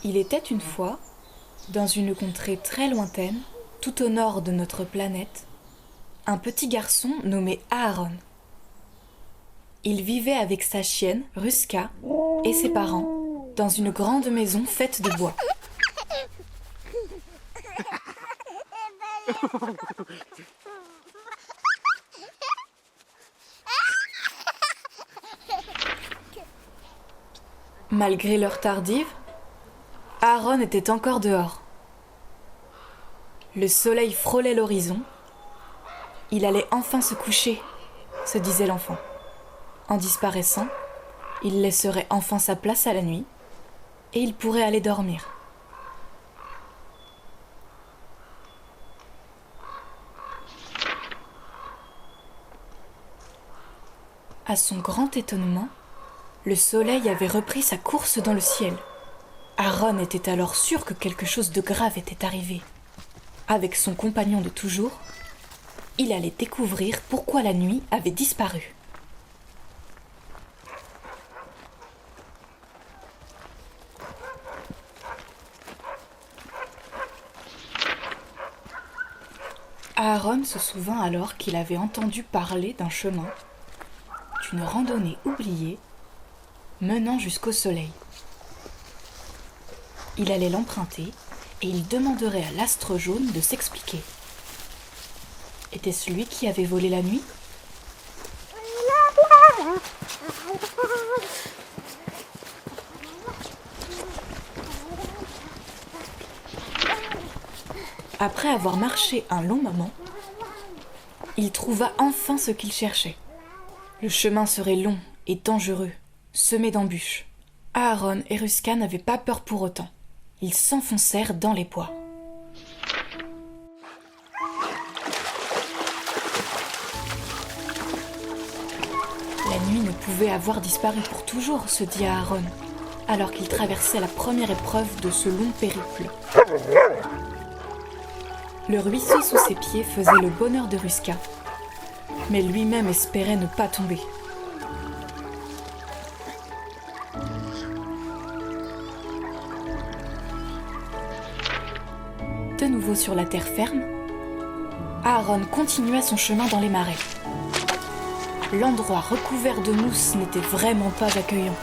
Il était une fois, dans une contrée très lointaine, tout au nord de notre planète, un petit garçon nommé Aaron. Il vivait avec sa chienne, Ruska, et ses parents, dans une grande maison faite de bois. Malgré l'heure tardive, Aaron était encore dehors. Le soleil frôlait l'horizon. Il allait enfin se coucher, se disait l'enfant. En disparaissant, il laisserait enfin sa place à la nuit et il pourrait aller dormir. À son grand étonnement, le soleil avait repris sa course dans le ciel. Aaron était alors sûr que quelque chose de grave était arrivé. Avec son compagnon de toujours, il allait découvrir pourquoi la nuit avait disparu. Aaron se souvint alors qu'il avait entendu parler d'un chemin, d'une randonnée oubliée, menant jusqu'au soleil. Il allait l'emprunter et il demanderait à l'astre jaune de s'expliquer. Était-ce lui qui avait volé la nuit ? Après avoir marché un long moment, il trouva enfin ce qu'il cherchait. Le chemin serait long et dangereux, semé d'embûches. Aaron et Ruska n'avaient pas peur pour autant. Ils s'enfoncèrent dans les bois. La nuit ne pouvait avoir disparu pour toujours, se dit Aaron, alors qu'il traversait la première épreuve de ce long périple. Le ruisseau sous ses pieds faisait le bonheur de Ruska, mais lui-même espérait ne pas tomber. De nouveau sur la terre ferme, Aaron continua son chemin dans les marais. L'endroit recouvert de mousse n'était vraiment pas accueillant.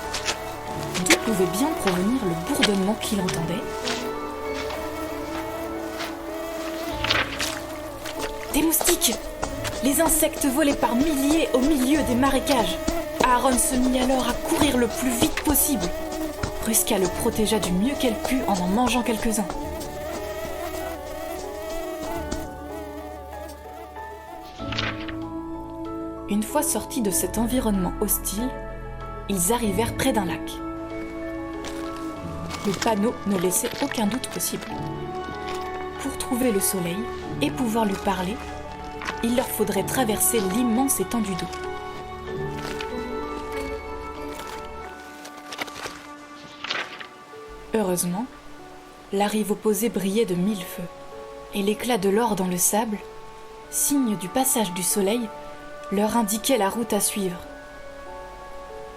D'où pouvait bien provenir le bourdonnement qu'il entendait ? Des moustiques ! Les insectes volaient par milliers au milieu des marécages. Aaron se mit alors à courir le plus vite possible. Ruska le protégea du mieux qu'elle put en mangeant quelques-uns. Une fois sortis de cet environnement hostile, ils arrivèrent près d'un lac. Le panneau ne laissait aucun doute possible. Pour trouver le soleil et pouvoir lui parler, il leur faudrait traverser l'immense étendue d'eau. Heureusement, la rive opposée brillait de mille feux, et l'éclat de l'or dans le sable, signe du passage du soleil, leur indiquait la route à suivre.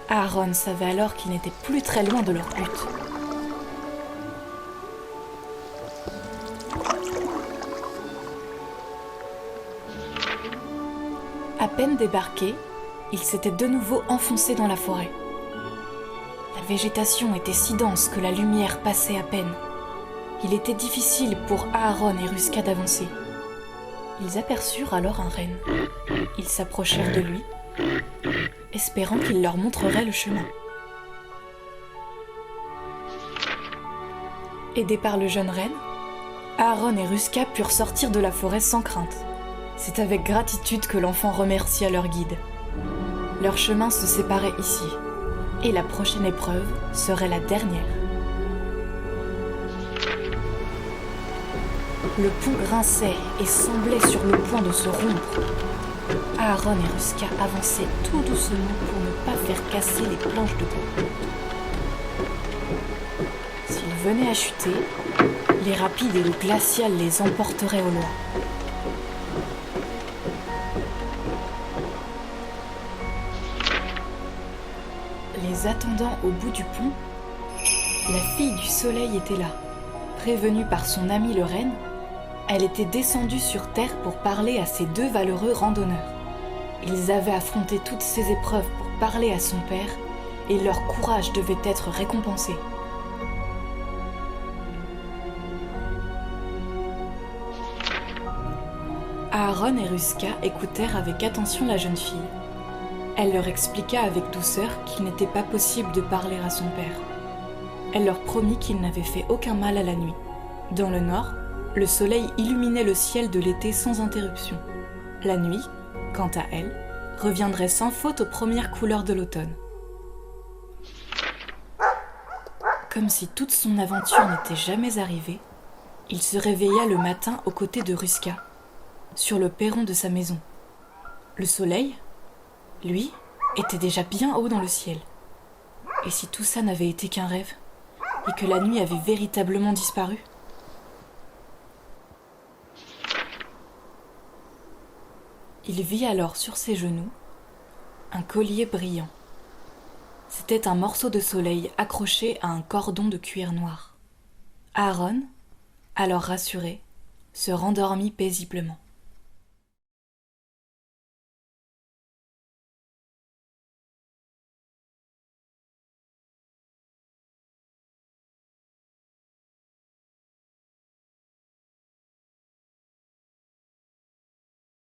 Aaron savait alors qu'il n'était plus très loin de leur but. À peine débarqués, ils s'étaient de nouveau enfoncés dans la forêt. La végétation était si dense que la lumière passait à peine. Il était difficile pour Aaron et Ruska d'avancer. Ils aperçurent alors un renne. Ils s'approchèrent de lui, espérant qu'il leur montrerait le chemin. Aidés par le jeune renne, Aaron et Ruska purent sortir de la forêt sans crainte. C'est avec gratitude que l'enfant remercia leur guide. Leur chemin se séparait ici, et la prochaine épreuve serait la dernière. Le pont grinçait et semblait sur le point de se rompre. Aaron et Ruska avançaient tout doucement pour ne pas faire casser les planches de bois. S'ils venaient à chuter, les rapides et le glacial les emporteraient au loin. Les attendant au bout du pont, La fille du soleil était là. Prévenue par son ami le renne, elle était descendue sur terre pour parler à ces deux valeureux randonneurs. Ils avaient affronté toutes ces épreuves pour parler à son père, et leur courage devait être récompensé. Aaron et Ruska écoutèrent avec attention la jeune fille. Elle leur expliqua avec douceur qu'il n'était pas possible de parler à son père. Elle leur promit qu'il n'avait fait aucun mal à la nuit. Dans le nord, le soleil illuminait le ciel de l'été sans interruption. La nuit, quant à elle, reviendrait sans faute aux premières couleurs de l'automne. Comme si toute son aventure n'était jamais arrivée, il se réveilla le matin aux côtés de Ruska, sur le perron de sa maison. Le soleil, lui, était déjà bien haut dans le ciel. Et si tout ça n'avait été qu'un rêve, et que la nuit avait véritablement disparu ? Il vit alors sur ses genoux un collier brillant. C'était un morceau de soleil accroché à un cordon de cuir noir. Aaron, alors rassuré, se rendormit paisiblement.